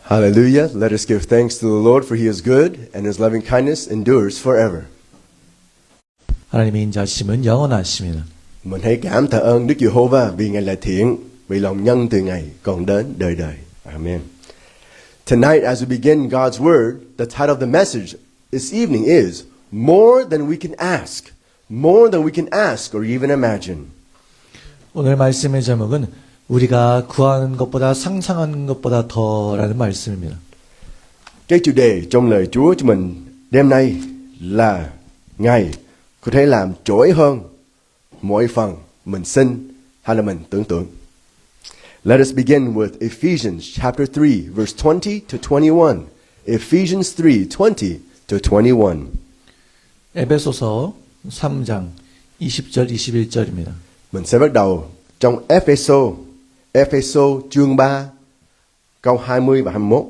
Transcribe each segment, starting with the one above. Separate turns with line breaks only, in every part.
Hallelujah. Let us give thanks to the Lord for He is good and His loving kindness endures forever.
하나님의 인자하심은 영원하십니다.
Mình hãy cảm tạ ơn Đức Giê-hô-va vì Ngài là thiện, vì lòng nhân từ Ngài còn đến đời đời. Amen. Tonight as we begin God's Word, the title of the message this evening is More Than We Can Ask. More Than We Can Ask or Even Imagine.
오늘 말씀의 제목은 우리가 구하는 것보다 상상하는 것보다 더라는 말씀입니다.
Cái chủ đề trong lời Chúa cho mình đêm nay là Ngài có thể làm trỗi hơn mỗi phần mình xin hay là mình tưởng tượng. Let us begin with Ephesians chapter 3 verse 20 to 21. Ephesians 3:20 to 21.
에베소서 3장 20절 21절입니다.
Mình sẽ bắt đầu trong Ephesos chương 3 câu 20 và 21.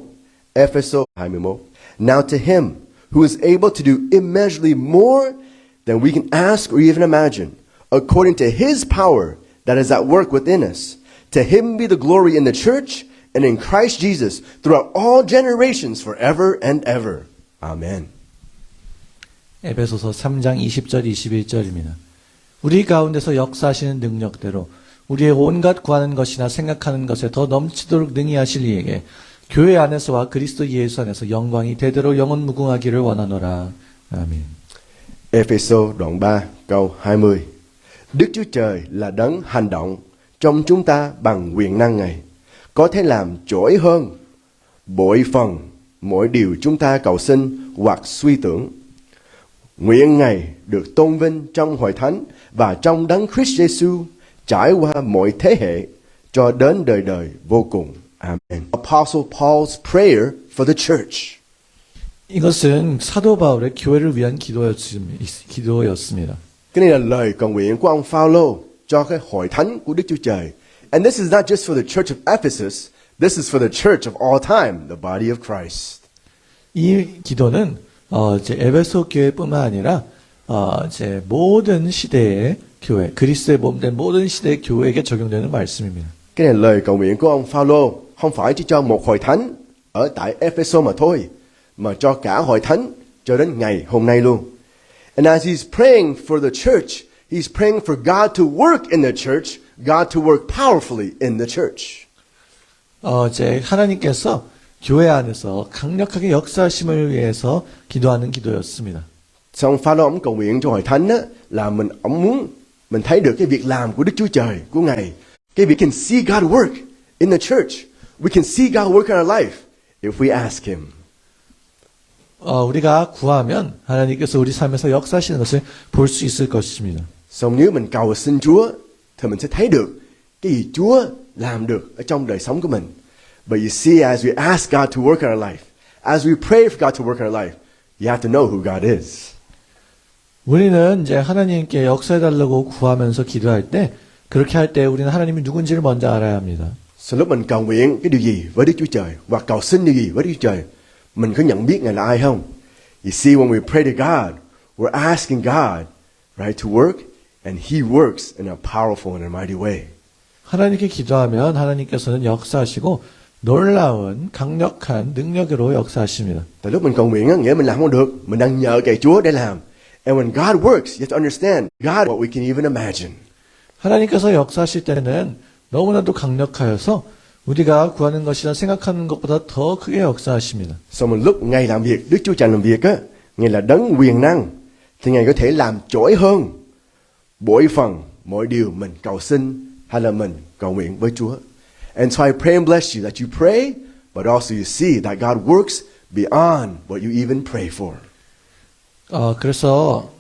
Ephesos 21. Now to him who is able to do immeasurably more than we can ask or even imagine, according to his power that is at work within us. To him be the glory in the church and in Christ Jesus throughout all generations forever and ever. Amen.
에베소서 3장 20절 21절입니다. 우리 가운데서 역사하시는 능력대로 우리의 온갖 구하는 것이나 생각하는 것에 더 넘치도록 능히 하실 이에게 교회 안에서와 그리스도 예수 안에서 영광이 대대로 영원 무궁하기를 원하노라. 아멘.
Ephesos đoạn 3 câu 20. Đức Chúa Trời là đấng hành động trong chúng ta bằng quyền năng Ngài, có thể làm trỗi hơn bội phần mỗi điều chúng ta cầu xin hoặc suy tưởng. Nguyện Ngài được tôn vinh trong hội thánh và trong đấng Christ Jesus trải qua mọi thế hệ cho đến đời đời vô cùng. Amen. Apostle Paul's prayer for the church.
이것은 사도 바울의 교회를 위한 기도였습니다.
Cái này là lời cầu nguyện của ông Phaolô cho cái hội thánh của Đức Chúa Trời. And this is not just for the church of Ephesus, this is for the church of all time, the body of Christ.
이 기도는 이제 에베소 교회뿐만 아니라 이제 모든 시대의 교회, 그리스도의 몸된 모든 시대의 교회에게 적용되는 말씀입니다.
Cái này là lời cầu nguyện của ông Phaolô không phải chỉ cho một hội thánh ở tại Ephesos mà thôi, mà cho cả hội thánh cho đến ngày hôm nay luôn. And as he's praying for the church, he's praying for God to work in the church, God to work powerfully in the church.
이제 하나님께서 교회 안에서 강력하게 역사하심을 위해서 기도하는 기도였습니다.
Xong Phaolô ông cầu nguyện cho hội thánh á, là ông muốn mình thấy được cái việc làm của Đức Chúa Trời của Ngài. Cái we can see God work in the church. We can see God work in our life if we ask Him.
우리가 구하면 하나님께서 우리 삶에서 역사하시는 것을 볼 수 있을 것입니다.
Xong nếu mình cầu xin Chúa thì mình sẽ thấy được cái gì Chúa làm được ở trong đời sống của mình. But you see, as we ask God to work in our life, as we pray for God to work in our life, you have to know who God is.
우리는 이제 하나님께 역사해달라고 구하면서 기도할 때, 그렇게 할 때 우리는 하나님이 누군지를 먼저 알아야 합니다.
So lúc mình cầu nguyện cái điều gì với Đức Chúa Trời hoặc cầu xin điều gì với Đức Chúa Trời, mình có nhận biết Ngài là ai không? You see, when we pray to God, we're asking God, right, to work, and He works in a powerful and a mighty way.
하나님께 기도하면 하나님께서는 역사하시고 놀라운 강력한 능력으로 역사하십니다.
Tại lúc mình cầu nguyện á, nghĩa mình làm không được, mình đang nhờ cậy Chúa để làm. And when God works, you have to understand God what we can even imagine.
하나님께서 역사하실 때는 너무나도 강력하여서 우리가 구하는 것이나 생각하는 것보다 더 크게 역사하십니다.
So mình lúc Ngài làm việc, Đức Chúa Trời làm việc á, Ngài là đấng quyền năng, thì Ngài có thể làm trỗi hơn bội phần mọi điều mình cầu xin hay là mình cầu nguyện với Chúa. And so I pray and bless you that you pray, but also you see that God works beyond what you even pray for.
그래서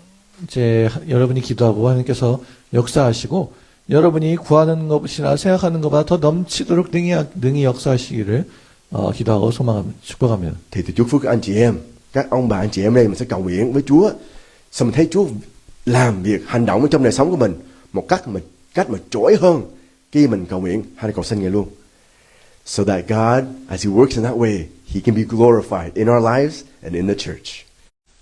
이제 여러분이 기도하고 하나님께서 역사하시고 여러분이 구하는 것이나 생각하는 것보다 더 넘치도록 능히 역사하시기를 기도하고 축복합니다.
Thì tôi chúc phước các anh chị em, các ông bà anh chị em đây mình sẽ cầu nguyện với Chúa. Xong mình thấy Chúa làm việc hành động ở trong đời sống của mình một cách mà trỗi hơn khi mình cầu nguyện hay là cầu xin Ngài luôn. So that God, as He works in that way, He can be glorified in our lives and in the church.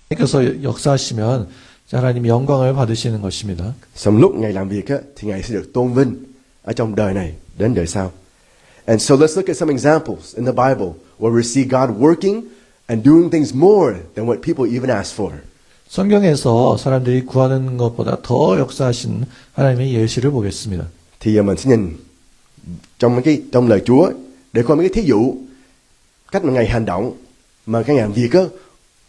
하나님께서 역사하시면 하나님이 영광을 받으시는 것입니다.
Xong lúc Ngài làm việc á, thì Ngài sẽ được tôn vinh ở trong đời này đến đời sau. And so let's look at some examples in the Bible where we see God working and doing things more than what people even ask for.
성경에서 사람들이 구하는 것보다 더 역사하신 하나님의 예시를 보겠습니다.
Thì giờ mình sẽ nhìn trong lời Chúa để coi mấy cái thí dụ cách mà Ngài hành động mà cái Ngài làm việc á,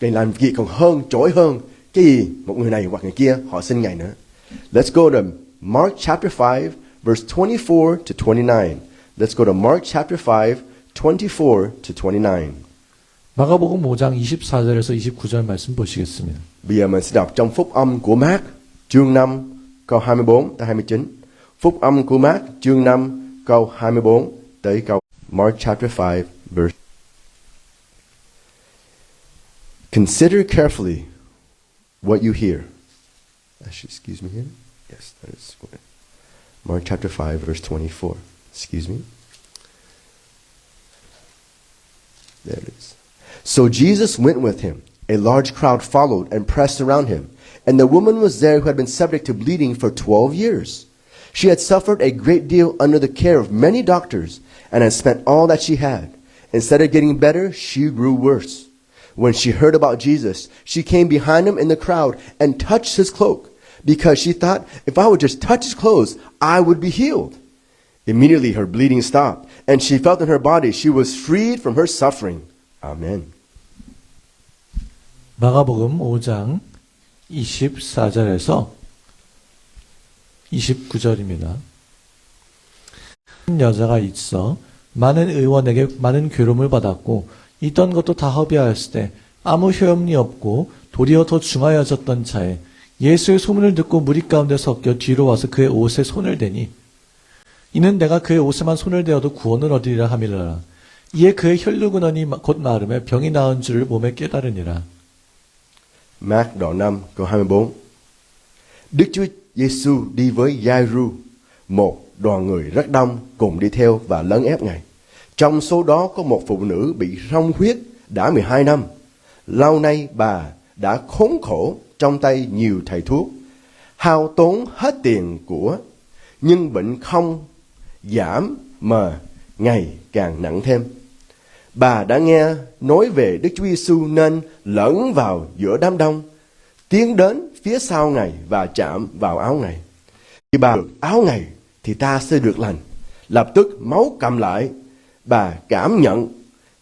Ngài làm việc còn hơn, trỗi hơn cái gì một người này hoặc người kia họ xin Ngài nữa. Let's go to Mark chapter 5 verse 24 to 29. Let's go to Mark chapter 5 24 to 29.
마가복음 5장 24절에서 29절 말씀 보시겠습니다.
Bây giờ mình sẽ đọc trong phúc âm của Mark chương 5 câu 24 tới 29. Phúc âm của Mark chương 5 câu 24 tới câu Mark chapter 5 verse. Consider carefully what you hear. Excuse me here. Yes, that is good. Mark chapter 5 verse 24. Excuse me. There it is. So Jesus went with him. A large crowd followed and pressed around him. And the woman was there who had been subject to bleeding for 12 years. She had suffered a great deal under the care of many doctors and had spent all that she had. Instead of getting better, she grew worse. When she heard about Jesus, she came behind him in the crowd and touched his cloak, because she thought, if I would just touch his clothes, I would be healed. Immediately her bleeding stopped, and she felt in her body she was freed from her suffering. Amen.
마가복음 5장 24절에서 29절입니다. 한 여자가 있어 많은 의원에게 많은 괴로움을 받았고 있던 것도 다 허비하였을 때 아무 효험이 없고 도리어 더 중하여졌던 차에 예수의 소문을 듣고 무리 가운데 섞여 뒤로 와서 그의 옷에 손을 대니 이는 내가 그의 옷에만 손을 대어도 구원을 얻으리라 함이라. 이에 그의 혈루근원이 곧 마름에 병이 나은 줄을 몸에 깨달으니라.
Mark đoạn 5 câu 24. Đức Chúa Giêsu đi với Giai-ru, một đoàn người rất đông cùng đi theo và lấn ép Ngài. Trong số đó có một phụ nữ bị rong huyết đã 12 năm. Lâu nay bà đã khốn khổ trong tay nhiều thầy thuốc, hao tốn hết tiền của, nhưng bệnh không giảm mà ngày càng nặng thêm. Bà đã nghe nói về Đức Chúa Giêsu nên lẫn vào giữa đám đông, tiến đến phía sau Ngài và chạm vào áo Ngài. Khi bà được áo Ngài thì ta sẽ được lành. Lập tức máu cầm lại, bà cảm nhận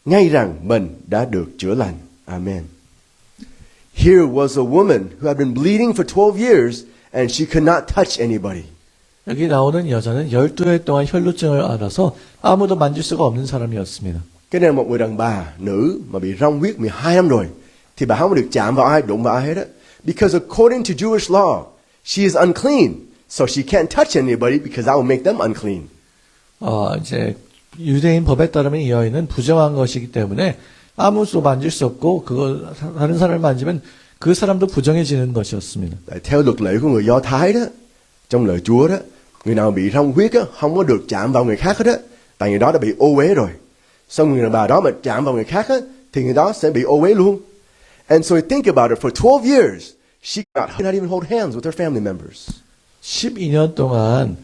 ngay rằng mình đã được chữa lành. Amen. Here was a woman who had been bleeding for 12 years and she could not touch anybody.
여기 나오는 여자는 12해 동안 혈루증을 앓아서 아무도 만질 수가 없는 사람이었습니다.
Cái này là một người đàn bà, nữ mà bị rong huyết 12 năm rồi thì bà không được chạm vào ai, đụng vào ai hết á. Because according to Jewish law, she is unclean. So she can't touch anybody because I will make them unclean.
이제 유대인 법에 따르면 이 여인은 부정한 것이기 때문에 아무도 만질 수 없고 그거 다른 사람을 만지면 그 사람도 부정해지는 것이었습니다.
Theo luật lệ của người Do Thái đó, trong lời Chúa đó, người nào bị rong huyết á không có được chạm vào người khác hết á, tại người đó đã bị ô uế rồi. Xong người bà đó mà chạm vào người khác á thì người đó sẽ bị ô uế luôn. And so think about it, for 12 years she could not even hold hands with her family members.
12년 동안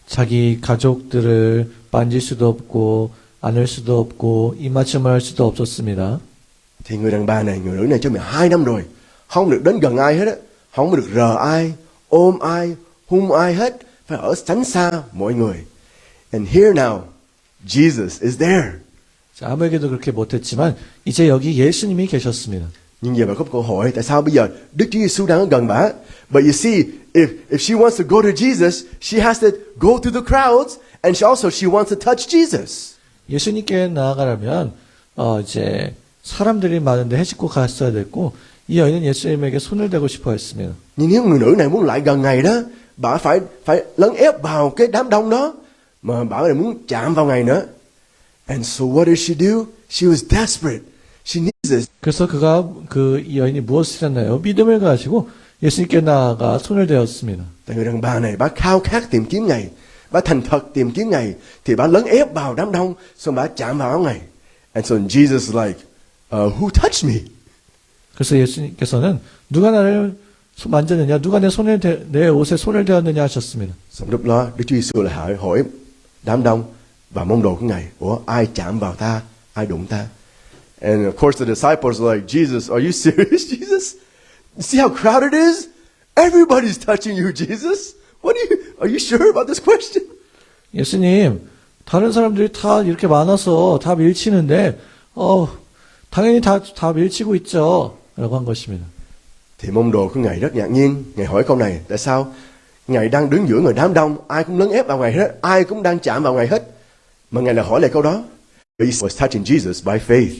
자기 가족들을 만질 수도 없고 안을 수도 없고 입맞춤을 할 수도 없었습니다.
Thì người đàn bà này, người nữ này cho 12 năm rồi, không được đến gần ai hết á, không được rờ ai, ôm ai, hôn ai hết, phải ở tránh xa mọi người. And here now, Jesus is there.
아무에게도 그렇게 못했지만 이제 여기 예수님이 계셨습니다.
Nhưng giờ bà có câu hỏi, tại sao bây giờ Đức Chúa Giêsu đang ở gần bà? But you see, if she wants to go to Jesus, she has to go through the crowds, and she wants to touch Jesus.
예수님께 나아가려면 이제 사람들이 많은데 헤집고 갔어야 됐고 이 여인은 예수님에게 손을 대고 싶어 했습니다.
Nhưng nếu người nữ này muốn lại gần Ngài đó, bà phải lấn ép vào cái đám đông đó, mà bà lại muốn chạm vào Ngài nữa. And so what did she do? She was desperate. She needs this.
그래서 이 여인이 무엇을 했나요? 믿음을 가지고 예수님께 나아가 손을 대었습니다.
Tại người đàn bà này, bà khao khát tìm kiếm Ngài, bà thành thật tìm kiếm Ngài, thì bà lấn ép vào đám đông, xong bà chạm vào áo Ngài. And so Jesus is like, who touched me?
그래서 예수님께서는 누가 나를 만졌느냐, 누가 내 옷에 손을 대었느냐 하셨습니다.
Xong lúc đó Đức Chúa Giêsu lại hỏi đám đông và môn đồ của Ngài, ủa ai chạm vào ta Ai đụng ta? And of course the disciples were like, Jesus, are you serious, Jesus? You see how crowded it is? Everybody's touching you, Jesus. Are you sure about this question?
예수님, 다른 사람들이 다 이렇게 많아서 다 밀치는데, 당연히 다 밀치고 있죠. 라고 한 것입니다.
Thì môn đồ của Ngài rất ngạc nhiên. Ngài hỏi câu này, tại sao? Ngài đang đứng giữa người đám đông, ai cũng lấn ép vào Ngài hết, ai cũng đang chạm vào Ngài hết. Mà Ngài lại hỏi lại câu đó. He was touching Jesus by faith.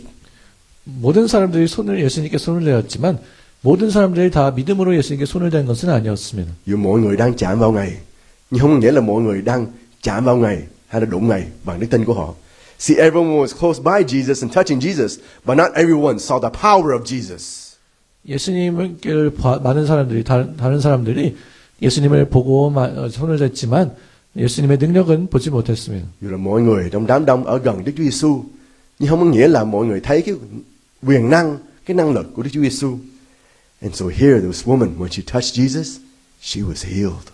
모든 사람들이 예수님께 손을 대었지만, 모든 사람들이 다 믿음으로 예수님께 손을 댄 것은 아니었습니다.
Dù mọi người đang chạm vào Ngài, nhưng không nghĩa là mọi người đang chạm vào Ngài hay là đụng Ngài bằng đức tin của họ. See, everyone was close by Jesus and touching Jesus, but not everyone saw the power of Jesus.
예수님을 많은 사람들이 다른 사람들이 예수님을 보고 손을 댔지만 예수님의 능력은 보지 못했습니다.
Dù là mọi người trong đám đông ở gần Đức Chúa Giêsu, nhưng không có nghĩa là mọi người thấy cái quyền năng, cái năng lực của Đức Chúa Giêsu. And so here, this woman, when she touched Jesus, she was healed.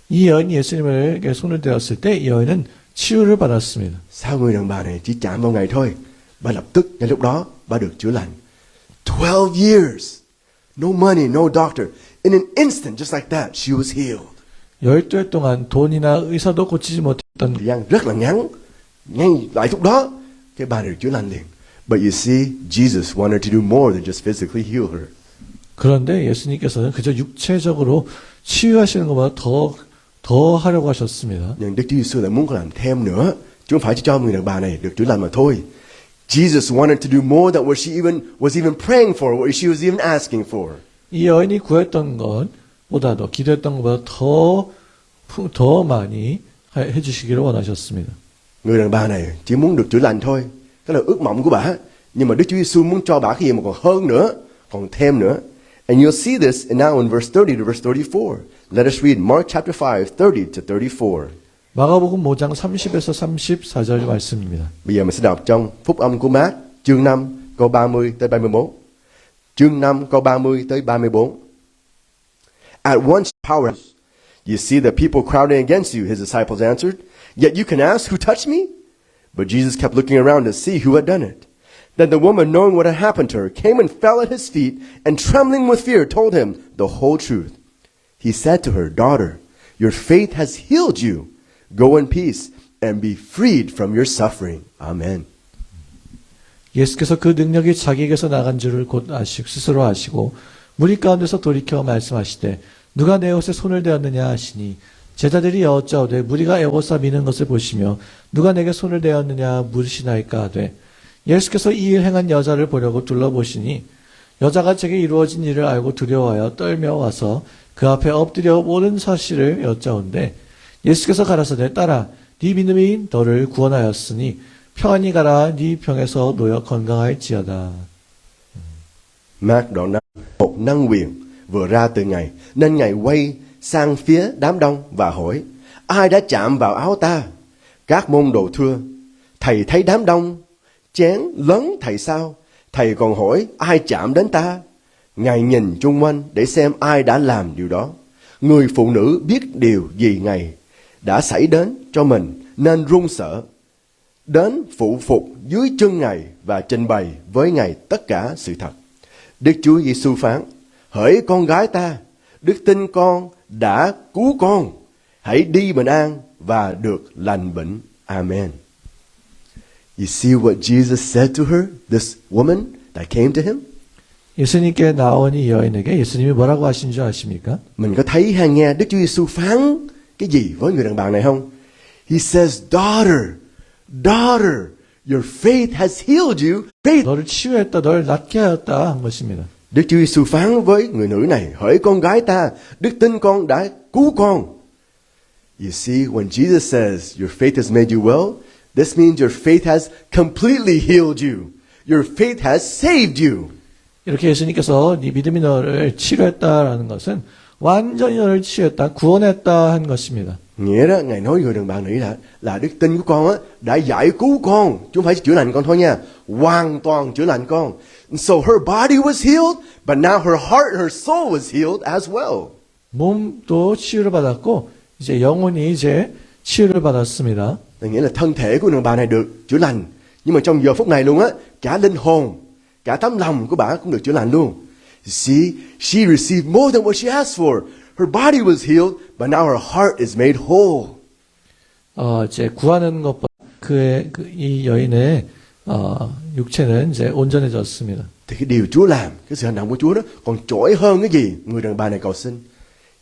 이 여인이 예수님에게 손을 대었을 때 이 여인은 치유를 받았습니다.
Sao người đàn bà này chỉ chạm vào Ngài thôi, bà lập tức ngay lúc đó bà được chữa lành. 12 years, no money, no doctor. In an instant, just like that, she was healed.
12해 동안 돈이나 의사도 고치지 못했던
Thời gian rất là ngắn, ngay lại lúc đó, cái bà được chữa lành liền. But you see, Jesus wanted to do more than just physically heal her.
그런데 예수님께서는 그저 육체적으로 치유하시는 것보다 더 하려고 하셨습니다.
Nhưng Đức Chúa Giêsu lại muốn làm thêm nữa, chứ không phải chỉ cho người đàn bà này được chữa lành mà thôi. Jesus wanted to do more than what she was even praying for, what she was even asking for.
이 여인이 구했던 것보다도 기도했던 것보다 더 많이 해주시기를 원하셨습니다.
Người đàn bà này chỉ muốn được chữa lành thôi, đó là ước mộng của bà. Nhưng mà Đức Chúa Giêsu muốn cho bà cái gì mà còn hơn nữa, còn thêm nữa. And you'll see this now in verse 30 to verse 34. Let us read Mark chapter 5, 30 to 34.
마가복음 5장 30에서 34절 말씀입니다.
Bây giờ mình sẽ đọc trong Phúc âm của Mát, chương 5, câu 30 tới 31. Chương 5, câu 30 tới 34. At once power, you see the people crowding against you, his disciples answered. Yet you can ask, who touched me? But Jesus kept looking around to see who had done it. Then the woman, knowing what had happened to her, came and fell at his feet, and trembling with fear, told him the whole truth. He said to her, Daughter, your faith has healed you. Go in peace and be freed from your suffering. Amen.
예수께서 그 능력이 자기에게서 나간 줄을 곧 스스로 아시고 무리 가운데서 돌이켜 말씀하시되 누가 내 옷에 손을 대었느냐 하시니 제자들이 여짜오되 무리가 에워싸 미는 것을 보시며 누가 내게 손을 대었느냐 물으시나이까 하되 예수께서 이 일 행한 여자를 보려고 둘러보시니 여자가 제게 이루어진 일을 알고 두려워하여 떨며 와서 그 앞에 엎드려 모든 사실을 여짜온데 예수께서 가라사대 딸아 네 믿음이 너를 구원하였으니 평안히 가라 네 병에서 놓여 건강할지어다.
Mark đoạn 5. Một năng quyền vừa ra từ Ngài, nên Ngài quay sang phía đám đông và hỏi, ai đã chạm vào áo ta? Các môn đồ thưa, thầy thấy đám đông chén lớn thầy sao? Thầy còn hỏi, ai chạm đến ta? Ngài nhìn chung quanh để xem ai đã làm điều đó. Người phụ nữ biết điều gì Ngài đã xảy đến cho mình nên run sợ. Đến phụ phục dưới chân Ngài và trình bày với Ngài tất cả sự thật. Đức Chúa Giêsu phán, hỡi con gái ta, đức tin con đã cứu con. Hãy đi bình an và được lành bệnh. Amen. You see what Jesus said to her, this woman that came to him?
예수님께 나온 이 여인에게 예수님이 뭐라고 하신 줄 아십니까?
Mình có thấy hay nghe Đức Chúa Giêsu phán cái gì với người đàn bà này không? He says, Daughter, your faith has healed you. Faith.
너를 치유했다, 너를 낫게 하였다 한 것입니다.
Đức Chúa Giêsu phán với người nữ này, hỡi con gái ta, đức tin con đã cứu con. You see, when Jesus says, your faith has made you well, this means your faith has completely healed you. Your faith has saved you.
이렇게 예수님께서 네 믿음이 너를 치료했다라는 것은 완전히 너를 치유했다, 구원했다 한 것입니다.
Nghĩa đó, Ngài nói người đàn bà nữ là đức tin của con á đã giải cứu con, chứ không phải chữa lành con thôi nha, hoàn toàn chữa lành con. So her body was healed, but now her heart, her soul was healed as well.
몸도 치유를 받았고 이제 영혼이 이제 치유를 받았습니다.
Nghĩa là thân thể của người đàn bà này được chữa lành, Nhưng mà trong giờ phút này luôn á, cả linh hồn, cả tấm lòng của bà cũng được chữa lành luôn. You see, she received more than what she asked for. Her body was healed, but now her heart is made whole.
이제 구하는 것보다 이 여인의 육체는 이제 온전해졌습니다.
Thì cái điều Chúa làm, cái sự hành động của Chúa đó còn trỗi hơn cái gì người đàn bà này cầu xin.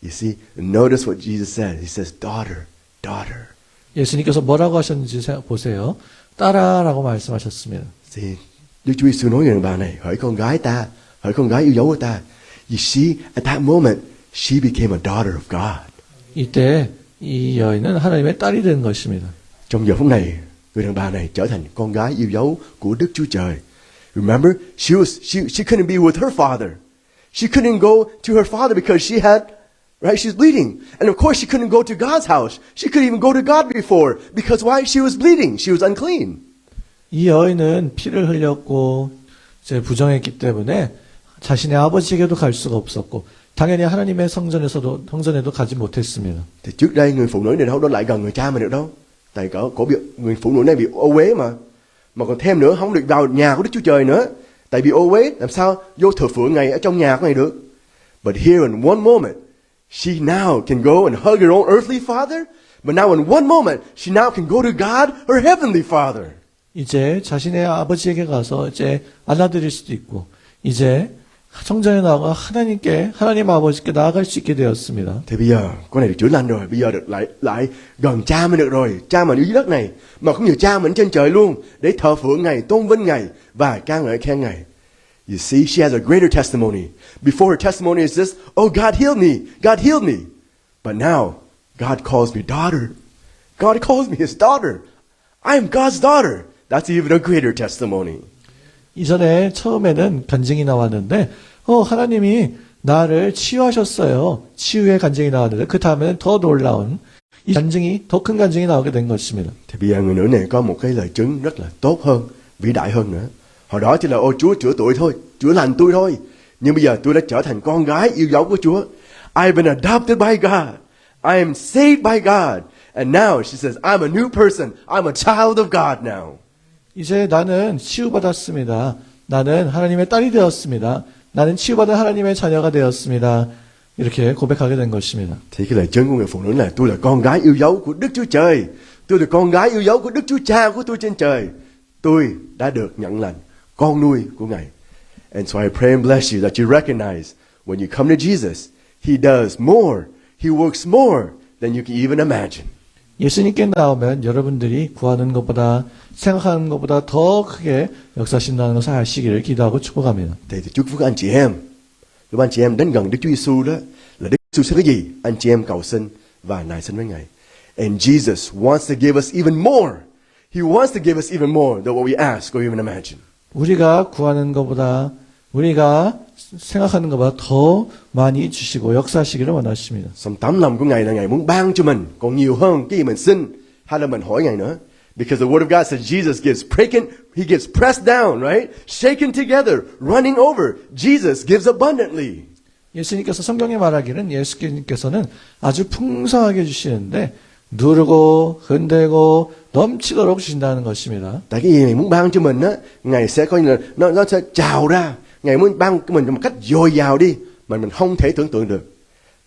You see, notice what Jesus said. He says, daughter, daughter.
예수님께서 뭐라고 하셨는지 보세요. 딸아라고 말씀하셨습니다.
Thì Đức Chúa Giêsu nói người đàn bà này, hỡi con gái ta, hỡi con gái yêu dấu của ta. You see, at that moment, she became a daughter of God.
이때 이 여인은 하나님의 딸이 된 것입니다.
Trong giờ phút này, người đàn bà này trở thành con gái yêu dấu của Đức Chúa Trời. Remember, she couldn't be with her father. She couldn't go to her father because she's bleeding. And of course she couldn't go to God's house. She couldn't even go to God before. Because why? She was bleeding. She was unclean.
이 여인은 피를 흘렸고 이제 부정했기 때문에 자신의 아버지에게도 갈 수가 없었고 당연히 하나님의 성전에도 가지 못했습니다.
Thì trước đây người phụ nữ này đâu lại gần người cha mình được đâu. Tại cổ bị người phụ nữ này bị ô uế mà còn thêm nữa không được vào nhà của Đức Chúa Trời nữa. Tại bị ô uế làm sao vô thờ phượng Ngài ở trong nhà của Ngài được. But here in one moment, she now can go and hug her own earthly father. But now in one moment, she now can go to God, her heavenly Father.
이제 자신의 아버지에게 가서 이제 안아드릴 수도 있고 이제 성전에 나가 하나님 아버지께 나아갈 수 있게 되었습니다.
Thì bây giờ con này được chữa lành rồi, bây giờ được lại gần cha mình được rồi, cha mình ở dưới đất này mà cũng như cha mình trên trời luôn để thờ phượng Ngài, tôn vinh Ngài và ca ngợi khen Ngài. You see, she has a greater testimony. Before her testimony is this, oh God healed me, God healed me. But now God calls me daughter. God calls me His daughter. I am God's daughter. That's even a greater testimony.
이전에 처음에는 간증이 나왔는데 하나님이 나를 치유하셨어요. 치유의 간증이 나왔는데 그 다음에는 더 놀라운 이 간증이 더 큰 간증이 나오게 된 것입니다.
Thì bây giờ người nữ này có một cái lời chứng rất là tốt hơn, vĩ đại hơn nữa. Hồi đó chỉ là Chúa chữa tôi thôi, chữa lành tôi thôi. Nhưng bây giờ tôi đã trở thành con gái yêu dấu của Chúa. I've been adopted by God. I am saved by God. And now she says, I'm a new person. I'm a child of God now.
이제 나는 치유받았습니다. 나는 하나님의 딸이 되었습니다. 나는 치유받은 하나님의 자녀가 되었습니다. 이렇게 고백하게 된 것입니다.
Thì cái lời chứng của người phụ nữ là tôi là con gái yêu dấu của Đức Chúa Trời. Tôi là con gái yêu dấu của Đức Chúa Cha của tôi trên trời. Tôi đã được nhận làm con nuôi của Ngài. And so I pray and bless you that you recognize when you come to Jesus, He does more. He works more than you can even imagine.
예수님께 나오면 여러분들이 구하는 것보다 생각하는 것보다 더 크게 역사하신다는 것을 아시기를 기도하고 축복합니다.
Thì chúc phúc anh chị em. Lúc anh chị em đến gần Đức Chúa Giêsu đó, là Đức Giêsu sẽ cái gì? Anh chị em cầu xin và nài xin với Ngài. And Jesus wants to give us even more. He wants to give us even more than what we ask or even imagine.
우리가 구하는 것보다 우리가 생각하는 것보다 더 많이 주시고 역사하시기를 원하십니다.
Xong tấm lòng của Ngài là Ngài muốn ban cho mình còn nhiều hơn cái gì mình xin hay là mình hỏi Ngài nữa. Because the Word of God says Jesus gives He gives pressed down, right? Shaken together, running over. Jesus gives abundantly.
예수님께서 성경에 말하기는 예수님께서는 아주 풍성하게 주시는데 누르고 흔들고 넘치도록 주신다는 것입니다.
Tại cái gì Ngài muốn ban cho mình á, Ngài sẽ coi như là nó sẽ trào ra. Ngài muốn ban cho mình một cách dồi dào đi mà mình không thể tưởng tượng được.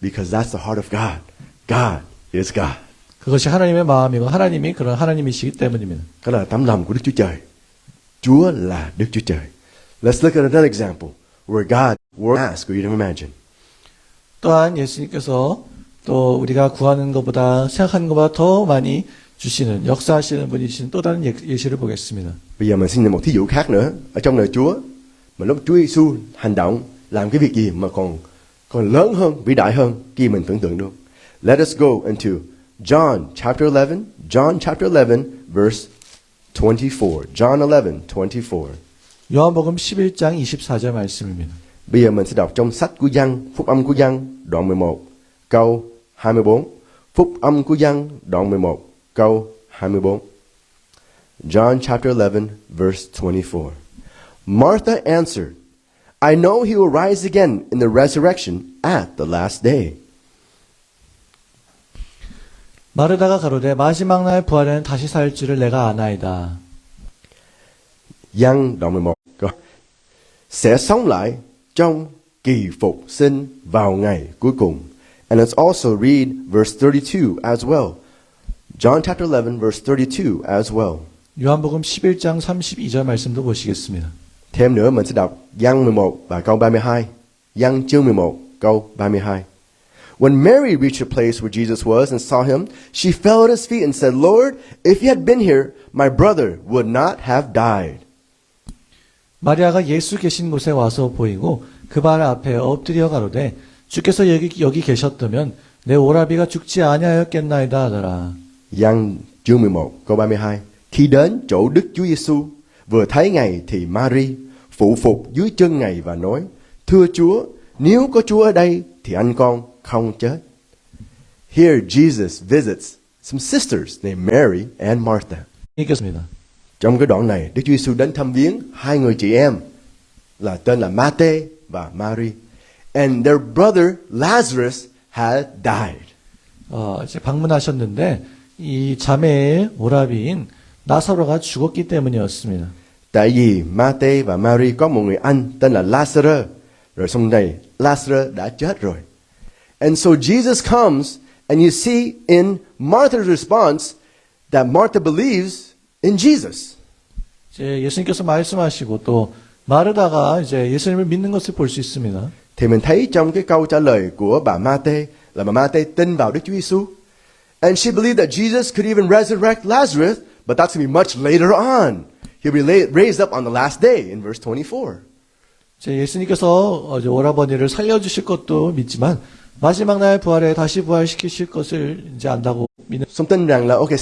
Because that's the heart of God. God is God.
그것이 하나님의 마음이고 하나님이 그런 하나님이시기 때문입니다.
Đó là tấm lòng của Đức Chúa Trời. Chúa là Đức Chúa Trời. Let's look at another example where God will ask or you don't imagine.
또한 예수님께서 또 우리가 구하는 것보다 생각하는 것보다 더 많이 주시는 역사하시는 분이신 또 다른 예시를 보겠습니다.
Bây giờ mình xin một thí dụ khác nữa ở trong lời Chúa. Mà lúc Chúa Giêsu hành động làm cái việc gì mà còn lớn hơn, vĩ đại hơn khi mình tưởng tượng được. Let us go into John chapter 11 verse 24. John 11:24.
요한복음 11장 24절 말씀입니다.
Bây giờ mình sẽ đọc trong sách của Giăng, phúc âm của Giăng, đoạn 11, câu 24. Phúc âm của Giăng, đoạn 11, câu 24. John chapter 11 verse 24. Martha answered, I know he will rise again in the resurrection at the last day.
마르다가 가로되 마지막 날 부활에는 다시 살 줄을 내가 아나이다.
Giăng đoạn 11 câu sẽ sống lại trong kỳ phục sinh vào ngày cuối cùng. And let's also read verse 32 as well. John chapter 11 verse 32 as well.
요한복음 11장 32절 말씀도 보시겠습니다.
Thêm nữa mình sẽ đọc Giăng 11 và câu 32. Giăng chương 11 câu 32. When Mary reached the place where Jesus was and saw him, she fell at his feet and said, Lord, if you had been here, my brother would not have died.
마리아가 예수 계신 곳에 와서 보이고 그 발 앞에 엎드려 가로되 주께서 여기 계셨다면 내 오라비가 죽지 아니하였겠나이다 하더라.
Giăng chương 11 câu 32. Khi đến chỗ Đức Chúa Giêsu, vừa thấy Ngài thì Mary phụ phục dưới chân Ngài và nói, Thưa Chúa, nếu có Chúa ở đây thì anh con không chết. Here Jesus visits some sisters named Mary and Martha.
읽겠습니다.
Trong cái đoạn này, Đức Chúa Giêsu đến thăm viếng hai người chị em là tên là Mate và Mary. And their brother Lazarus had died.
이제 방문하셨는데 이 자매의 오라비인 나사로가 죽었기 때문이었습니다.
Tại vì Mate và Mary có một người anh tên là Lazarus. Rồi xong này, Lazarus đã chết rồi. And so Jesus comes and you see in Martha's response that Martha believes in Jesus.
이제 예수님께서 말씀하시고 또 마르다가 이제 예수님을 믿는 것을 볼 수 있습니다.
Thì mình thấy trong cái câu trả lời của bà Mate là bà Mate tin vào Đức Chúa Giêsu. And she believed that Jesus could even resurrect Lazarus, but that's going to be much later on. He'll be raised up on the last day in verse 24.
예수님께서 오라버니를 살려주실 것도 믿지만 마지막 날 부활에 다시 부활시키실 것을 이제 안다고 믿는.
Xong tin rằng là ok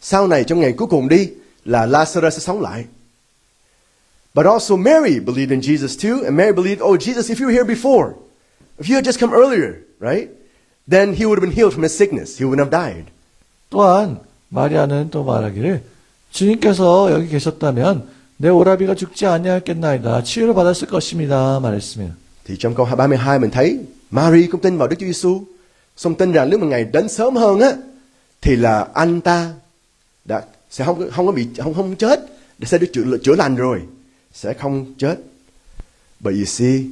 sau này trong ngày cuối cùng đi là Lazarus sẽ sống lại. But also Mary believed in Jesus too, and Mary believed, oh Jesus, if you were here before, if you had just come earlier, right, then he would have been healed from his sickness. He wouldn't have died.
또한 마리아는 또 말하기를 주님께서 여기 계셨다면 내 오라비가 죽지 아니하였겠나이다. 치유를 받았을 것입니다. 말했습니다.
Thì trong câu 32 mình thấy Mary cũng tin vào Đức Chúa Giêsu, xong tin rằng nếu mà ngày đến sớm hơn á thì là anh ta sẽ không chết, sẽ được chữa lành rồi, sẽ không chết. But you see,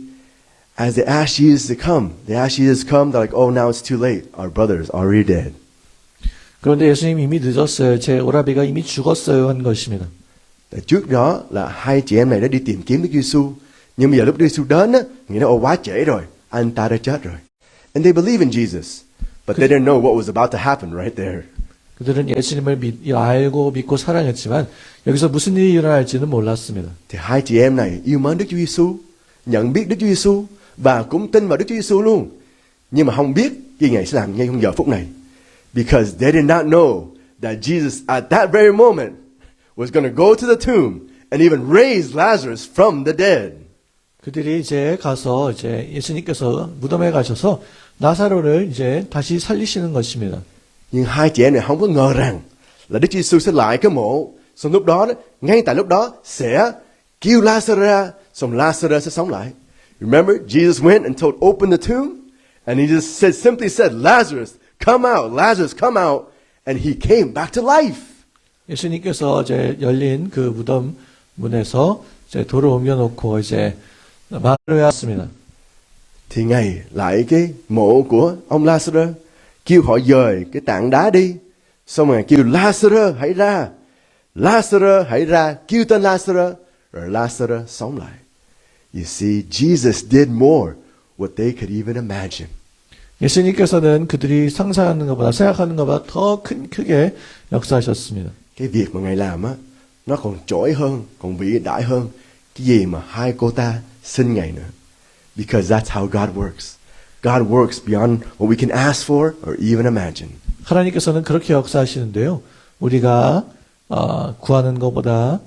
as they ask Jesus to come, they're like, oh now it's too late. Our brother is already dead.
그런데 예수님이 이미 늦었어요. 제 오라비가 이미 죽었어요. 한 것입니다.
Trước đó là hai chị em này đã đi tìm kiếm Đức Giêsu, nhưng bây giờ lúc Đức Giêsu đến á, nghĩa là quá trễ rồi, anh ta đã chết rồi. And they believe in Jesus, but they didn't know what was about to happen right there.
그들은 예수님을 알고 믿고 사랑했지만 여기서 무슨 일이 일어날지는 몰랐습니다.
Thì hai chị em này yêu mến Đức Chúa Giêsu, nhận biết Đức Chúa Giêsu và cũng tin vào Đức Chúa Giêsu luôn, nhưng mà không biết cái Ngài sẽ làm ngay trong giờ phút này, because they did not know that Jesus at that very moment was going to go to the tomb and even raise Lazarus from the dead.
그들이 이제 가서 이제 예수님께서 무덤에 가셔서 나사로를 이제 다시 살리시는 것입니다.
Nhưng hai chị em này không có ngờ rằng là Đức Giêsu sẽ lại cái mộ, xong lúc đó ngay tại lúc đó sẽ kêu Lazarus ra, xong Lazarus sẽ sống lại. Remember, Jesus went and opened the tomb, and he just simply said, Lazarus, come out, Lazarus, come out, and he came back to life.
예수님께서 이제 열린 그 무덤 문에서 이제 돌을 옮겨놓고 이제 말을 했습니다.
Thì Ngài lại cái mộ của ông Lazarus, kêu họ dời cái tảng đá đi, xong rồi kêu Lazarus hãy ra, Lazarus hãy ra, kêu tên Lazarus, rồi Lazarus sống lại. You see, Jesus did more what they could even imagine.
예수님께서는 그들이 상상하는 것보다 생각하는 것보다 더 크게 역사하셨습니다.
Cái việc mà Ngài làm á, nó còn trỗi hơn, còn vĩ đại hơn cái gì mà hai cô ta xin Ngài nữa. Because that's how God works. God works beyond what we can ask for or even imagine.
하나님께서는 그렇게 역사하시는데요. 우리가 구하는 것보다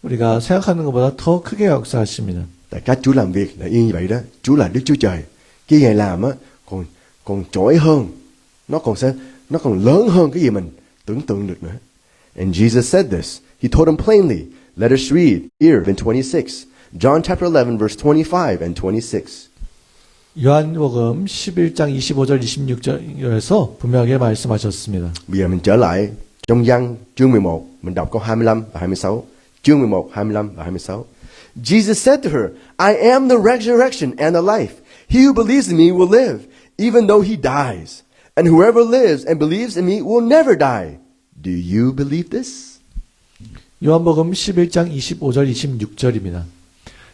우리가 생각하는 것보다 더 크게 역사하십니다.
Tại cách Chúa làm việc là như vậy đó. Chúa là Đức Chúa Trời. Cái Ngài làm á còn trỗi hơn, nó còn lớn hơn cái gì mình tưởng tượng được nữa. And Jesus said this. He told them plainly. Let us read here in 26. John chapter 11 verse 25 and 26.
요한복음 11장 25절 26절에서 분명하게 말씀하셨습니다.
Bây giờ mình trở lại trong Giăng chương 11, mình đọc câu 25 và 26. chương 11, 25 và 26. Jesus said to her, I am the resurrection and the life. He who believes in me will live, even though he dies. And whoever lives and believes in me will never die. Do you believe this?
요한복음 11장 25절 26절입니다.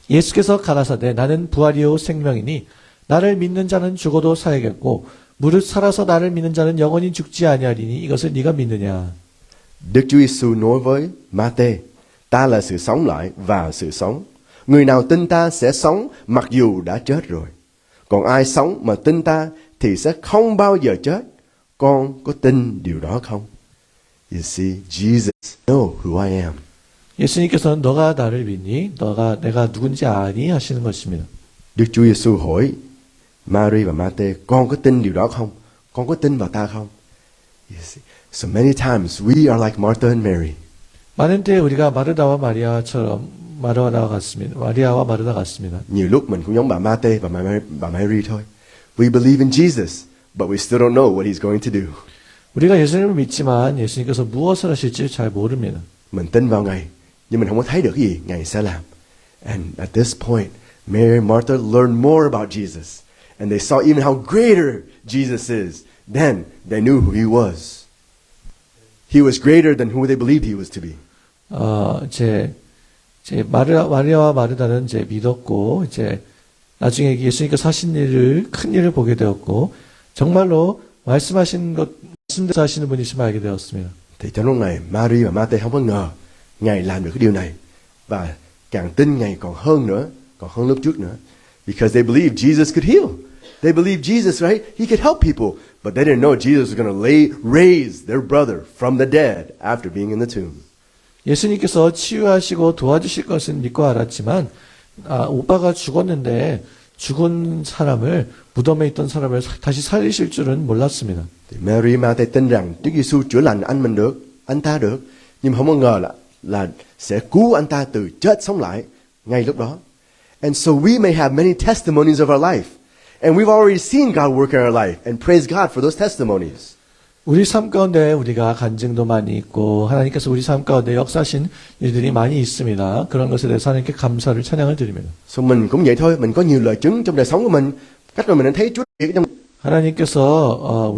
예수께서 가라사대 나는 부활이요 생명이니 나를 믿는 자는 죽어도 살겠고 무릇 살아서 나를 믿는 자는 영원히 죽지 아니하리니 이것을 네가 믿느냐.
Đức Chúa Giêsu nói với Ma-tê, ta là sự sống lại và sự sống. Người nào tin ta sẽ sống mặc dù đã chết rồi. Còn ai sống mà tin ta thì sẽ không bao giờ chết. Con có tin điều đó không? You see, Jesus knows who I am.
예수님께서는 너가 나를 믿니? 내가 누군지 아니? 하시는 것입니다.
Đức Chúa Giêsu hỏi Mary và Ma-tê, con có tin điều đó không? Con có tin vào ta không? You see, so many times we are like Martha and Mary.
많은 때 우리가 마르다와 마르다 같습니다.
Nhiều lúc mình cũng giống bà Ma-tê và bà Mary thôi. We believe in Jesus, but we still don't know what he's going to do.
우리가 예수님을 믿지만 예수님께서 무엇을 하실지 잘 모릅니다.
Mình tin vào Ngài, nhưng mình không có thấy được cái gì Ngài sẽ làm. And at this point, Mary and Martha learned more about Jesus. And they saw even how greater Jesus is. Then they knew who he was. He was greater than who they believed he was to be.
마리아와 마르다는 믿었고, 나중에 예수님께서 하신 큰 일을 보게 되었고, 정말로 말씀대로 하시는 분이심을 알게 되었습니다.
Thì trong lúc này, Mary và Ma-tê không có ngờ Ngài làm được cái điều này. Và càng tin Ngài còn hơn lúc trước nữa. Because they believed Jesus could heal. They believed Jesus, right? He could help people. But they didn't know Jesus was going to raise their brother from the dead after being in the tomb.
예수님께서 치유하시고 도와주실 것은 믿고 알았지만, 오빠가 죽었는데 죽은 사람을, 무덤에 있던 사람을 다시 살리실 줄은 몰랐습니다.
Thì Mary Ma-tê tin rằng Đức Giêsu chữa lành anh ta được, nhưng không có ngờ là sẽ cứu anh ta từ chết sống lại ngay lúc đó. And so we may have many testimonies of our life, and we've already seen God work in our life, and praise God for those testimonies.
우리 삶 가운데 우리가 간증도 많이 있고 하나님께서 우리 삶 가운데 역사하신 일들이 많이 있습니다. 그런 것에 대해서 하나님께 감사를 찬양을 드립니다.
So mình cũng vậy thôi, mình có nhiều lời chứng trong đời sống của mình, cách mà mình đã thấy Chúa việc trong.
하나님께서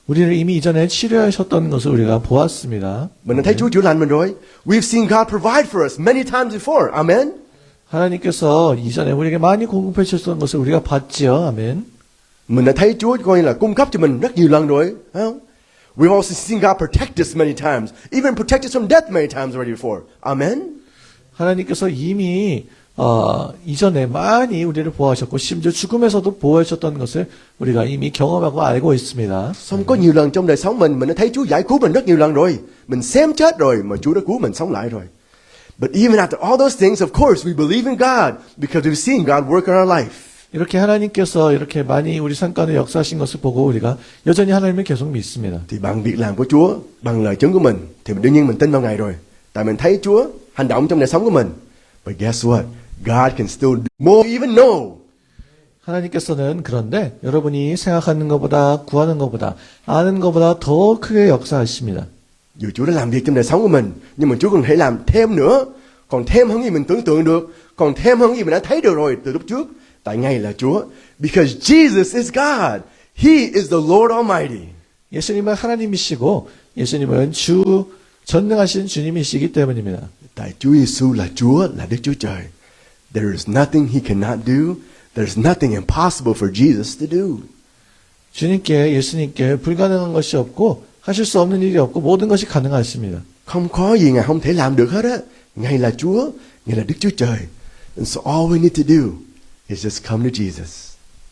우리를 이미 이전에 치료하셨던 것을 우리가 보았습니다.
Mình đã thấy Chúa chữa lành mình rồi. We've seen God provide for us many times before. Amen.
하나님께서 이전에 우리에게 많이 공급해 주셨던 것을 우리가 봤지요. 아멘.
Mình đã thấy Chúa coi như là cung cấp cho mình rất nhiều lần rồi, phải không? We've also seen God protect us many times, even protect us from death many times already before. Amen.
하나님께서 이미 이전에 많이 우리를 보호하셨고 심지어 죽음에서도 보호하셨던 것을 우리가 이미 경험하고 알고 있습니다.
Xong có nhiều lần trong đời sống mình đã thấy Chúa giải cứu mình rất nhiều lần rồi. Mình xem chết rồi mà Chúa đã cứu mình sống lại rồi. But even after all those things, of course, we believe in God because we've seen God work in our life.
이렇게 하나님께서 이렇게 많이 우리 삶 가운데 역사하신 것을 보고 우리가 여전히 하나님을 계속 믿습니다.
Thì bằng việc làm của Chúa, bằng lời chứng của mình, thì đương nhiên mình tin vào Ngài rồi. Tại mình thấy Chúa hành động trong đời sống của mình. But guess what? God can still do more, even know.
하나님께서는 그런데 여러분이 생각하는 것보다 구하는 것보다 아는 것보다 더 크게 역사하십니다.
Dù Chúa đã làm việc trong đời sống của mình, nhưng mà Chúa còn thể làm thêm nữa, còn thêm hơn gì mình tưởng tượng được, còn thêm hơn gì mình đã thấy được rồi từ lúc trước. Tại Ngài là Chúa. Because Jesus is God. He is the Lord Almighty.
예수님은 하나님이시고 예수님은 전능하신 주님이시기 때문입니다.
Tại Chúa Giêsu là Chúa, là Đức Chúa Trời. There is nothing He cannot do. There's nothing impossible for Jesus to do.
예수님께 불가능한 것이 없고 하실 수 없는 일이 없고 모든 것이 가능하십니다.
Không có gì Ngài không thể làm được hết á. Ngài là Chúa, Ngài là Đức Chúa Trời. And so all we need to do is just come to Jesus.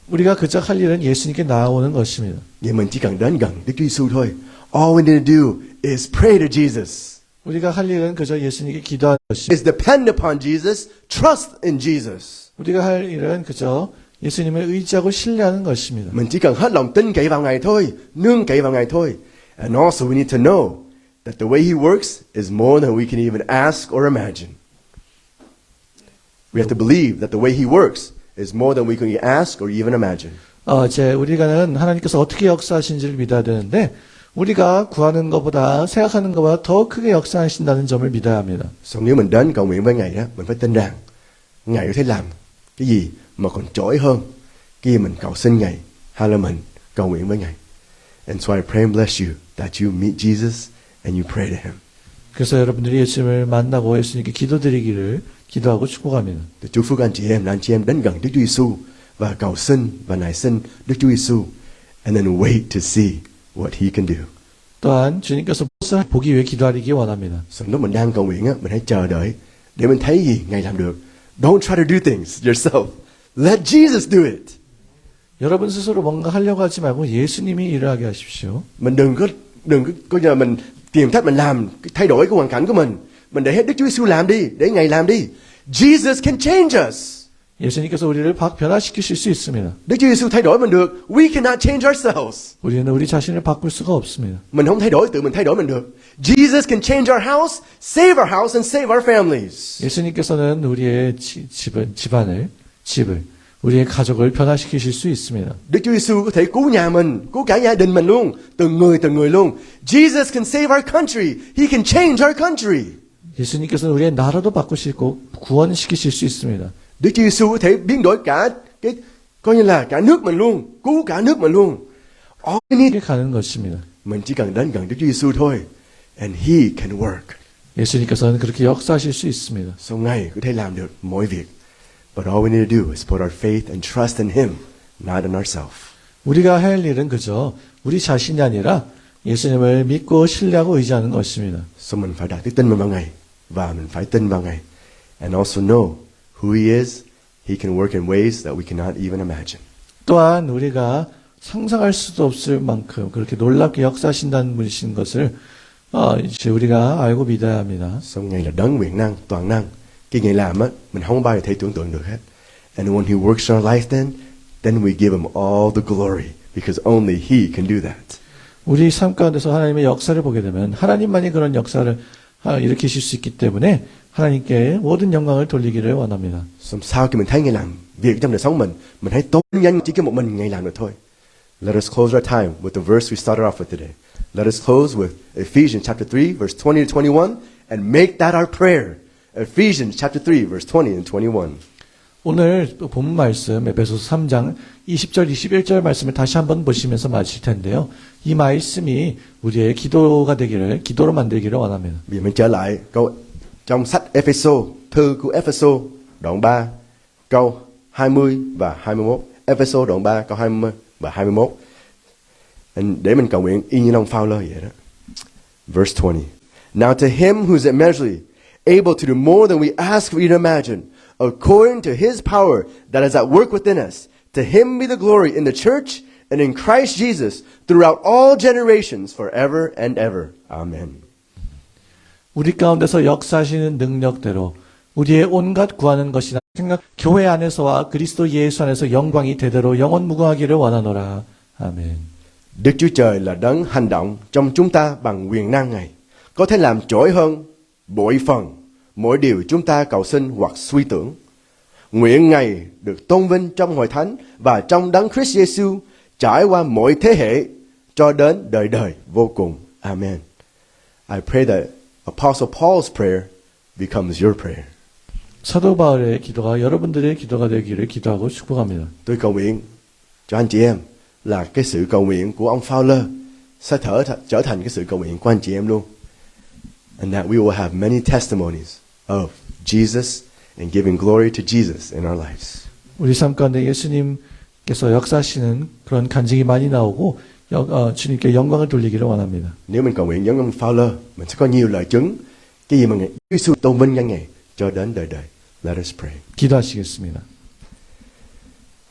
우리가 그저 할 일은 예수님께 나아오는 것입니다.
Vậy mình chỉ cần đến gần Đức Chúa Giêsu thôi. All we need to do is pray to Jesus.
우리가 할 일은 그저 예수님께 기도하는 것이.
Is depend upon Jesus, trust in Jesus.
우리가 할 일은 그저 예수님을 의지하고 신뢰하는 것입니다.
Mình chỉ cần hết lòng tin cậy vào Ngài thôi, nương cậy vào Ngài thôi. And also we need to know that the way He works is more than we can even ask or imagine. We have to believe that the way He works is more than we can ask or even imagine.
우리가는 하나님께서 어떻게 역사하신지를 믿어야 되는데 우리가 구하는 것보다 생각하는 것보다 더 크게 역사하신다는 점을 믿어야 합니다.
Xong nếu mình đến cầu nguyện với Ngài đó, mình phải tin rằng Ngài có thể làm cái gì mà còn trỗi hơn cái gì mình cầu xin Ngài hay là mình cầu nguyện với Ngài. And so I pray and bless you that you meet Jesus and you pray to Him.
그래서 여러분들이 예수님을 만나고 예수님께 기도드리기를 기도하고 축복합니다.
Tôi chúc phước anh chị em là anh chị em đến gần Đức Chúa Giêsu và cầu xin và nài xin Đức Chúa Giêsu and then wait to see what He can do.
또한 주님께서 무엇을 보기 위해 기도하기 원합니다.
Xong lúc mình đang cầu nguyện á, mình hãy chờ đợi để mình thấy gì Ngài làm được. Don't try to do things yourself. Let Jesus do it.
여러분 스스로 뭔가 하려고 하지 말고 예수님이 일을 하게 하십시오.
Mình đừng có coi như là mình tìm cách mình làm thay đổi cái hoàn cảnh của mình. Mình để hết Đức Chúa Giêsu làm đi, để Ngài làm đi. Jesus can change us.
예수님께서 우리를 변화시키실 수 있습니다.
Đức Chúa Giêsu thay đổi mình được. We cannot change ourselves.
우리는 우리 자신을 바꿀 수가 없습니다.
Mình không thay đổi, tự mình thay đổi mình được. Jesus can change our house, save our house and save our families.
예수님께서는 우리의 집을, 우리의 가족을 변화시키실 수 있습니다.
Đức Chúa Giêsu có thể cứu nhà mình, cứu cả gia đình mình luôn, từng người luôn. Jesus can save our country. He can change our country.
예수님께서는 우리의 나라도 바꾸시고 구원시키실 수 있습니다.
Đức Chúa Giêsu có thể biến đổi cả cái coi như là cả nước mình luôn, cứu cả nước mình luôn. All we need,
이렇게 가는 것입니다.
mình chỉ cần đến gần Đức Chúa Giêsu thôi, and He can work.
예수님께서는 그렇게 역사하실 수 있습니다.
So Ngài có thể làm được mọi việc. But all we need to do is put our faith and trust in Him, not in ourselves.
우리가 할 일은 그저 우리 자신이 아니라 예수님을 믿고 신뢰하고 의지하는 것입니다.
So mình phải đặt cái tin mình vào Ngài và mình phải tin vào Ngài, and also know who He is. He can work in ways that we cannot even imagine.
또한 우리가 상상할 수도 없을 만큼 그렇게 놀랍게 역사하신다는 분이신 것을 이제 우리가 알고 믿어야 합니다.
So Ngài là đấng quyền năng, toàn năng. Cái Ngài làm á, mình không bao giờ thể tưởng tượng được hết. And when He works in our life, then we give Him all the glory because only He can do that.
우리 삶 가운데서 하나님의 역사를 보게 되면 하나님만이 그런 역사를 일으키실 수 있기 때문에 하나님께 모든 영광을 돌리기를 원합니다.
Xong sau khi mình thấy Ngài làm việc trong đời sống mình hãy tôn vinh chỉ có một mình Ngài làm được thôi. Let us close our time with the verse we started off with today. Let us close with Ephesians chapter 3, verse 20 to 21, and make that our prayer. Ephesians chapter 3, verse 20 and 21.
오늘 본 말씀 에베소서 3장 20절 21절 말씀을 다시 한번 보시면서 마칠 텐데요. 이 말씀이 우리의 기도로 만들기를 원합니다.
Bây giờ mình trở lại câu trong sách Ephesos, thư của Ephesos đoạn 3 câu 20 và 21. Ephesos đoạn 3 câu 20 và 21. Để mình cầu nguyện y như ông Phaolô vậy đó. Verse 20. Now to Him who's immeasurably able to do more than we ask or even imagine, according to His power that is at work within us, to Him be the glory in the church and in Christ Jesus throughout all generations forever and ever. Amen.
우리 가운데서 역사하시는 능력대로 우리의 온갖 구하는 것이나 생각 교회 안에서와 그리스도 예수 안에서 영광이 대대로 영원무궁하기를 원하노라. 아멘.
Đức Chúa Trời là đấng hành động trong chúng ta bằng quyền năng Ngài, có thể làm trỗi hơn bội phần mỗi điều chúng ta cầu xin hoặc suy tưởng. Nguyện Ngài được tôn vinh trong hội thánh và trong đấng Christ Jesus trải qua mọi thế hệ cho đến đời đời vô cùng. Amen. I pray that Apostle Paul's prayer becomes your prayer.
사도 바울의 기도가 여러분들의 기도가 되기를 기도하고 축복합니다.
Tôi cầu nguyện cho anh chị em là cái sự cầu nguyện của ông Phaolô sẽ trở thành cái sự cầu nguyện của anh chị em luôn. And that we will have many testimonies of Jesus and giving glory to Jesus in our lives.
우리 삶 가운데 예수님께서 역사하시는 그런 간증이 많이 나오고 주님께 영광을 돌리기를 원합니다.
Nếu mình cầu nguyện giống ông Phaolô, mình sẽ có nhiều lời chứng cái gì mà Ngài Giêsu tôn vinh danh Ngài cho đến đời đời. Let us pray.
기도하시겠습니다.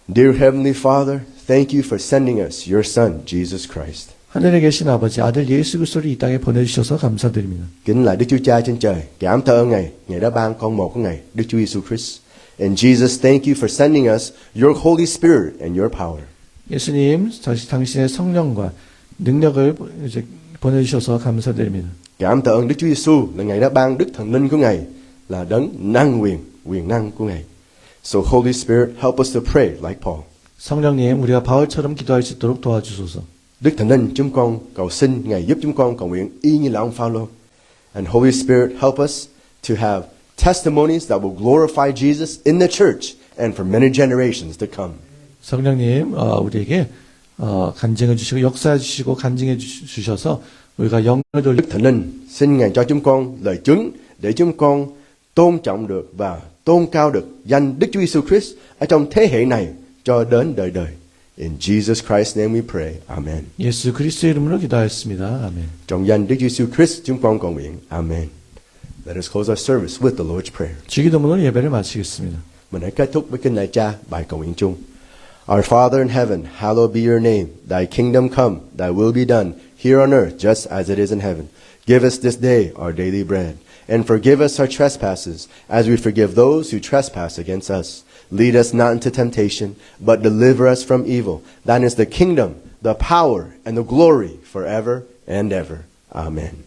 Dear Heavenly Father, thank you for sending us your Son, Jesus Christ.
하늘에 계신 아버지, 아들 예수 그리스도를 이 땅에 보내주셔서 감사드립니다.
Kính lạy Đức Chúa Cha trên trời, cảm tạ ơn Ngài, Ngài đã ban con một của Ngài, Đức Chúa Giêsu Christ. And Jesus, thank you for sending us your Holy Spirit and your power.
예수님, 당신의 성령과 능력을 이제 보내주셔서 감사드립니다.
Cảm tạ ơn Đức Chúa Giêsu là Ngài đã ban Đức Thần Linh của Ngài, là đấng năng quyền năng của Ngài. So Holy Spirit, help us to pray like Paul.
성령님, 우리가 바울처럼 기도할 수 있도록 도와주소서.
Đức Thánh Linh, chúng con cầu xin Ngài giúp chúng con cầu nguyện y như là ông Phaolô. And Holy Spirit, help us to have testimonies that will glorify Jesus in the church and for many generations to come.
성령님, 우리에게 간증해 주시고 역사해 주시고 간증해 주셔서 우리가 영광을 돌리고
Đức Thánh Linh, xin Ngài cho chúng con lời chứng để chúng con tôn trọng được và tôn cao được danh Đức Chúa Giêsu Christ ở trong thế hệ này cho đến đời đời. In Jesus Christ's name we pray. Amen.
예수 그리스도의 이름으로 기도하였습니다. 아멘.
Trong danh Đức Chúa Giêsu Christ chúng con cầu nguyện. Amen. Let us close our service with the Lord's Prayer.
주기도문으로 예배를 마치겠습니다.
Mình hãy kết thúc với kinh lạy Cha, bài cầu nguyện chung. Our Father in heaven, hallowed be your name. Thy kingdom come, thy will be done, here on earth just as it is in heaven. Give us this day our daily bread, and forgive us our trespasses, as we forgive those who trespass against us. Lead us not into temptation, but deliver us from evil. Thine is the kingdom, the power, and the glory forever and ever. Amen.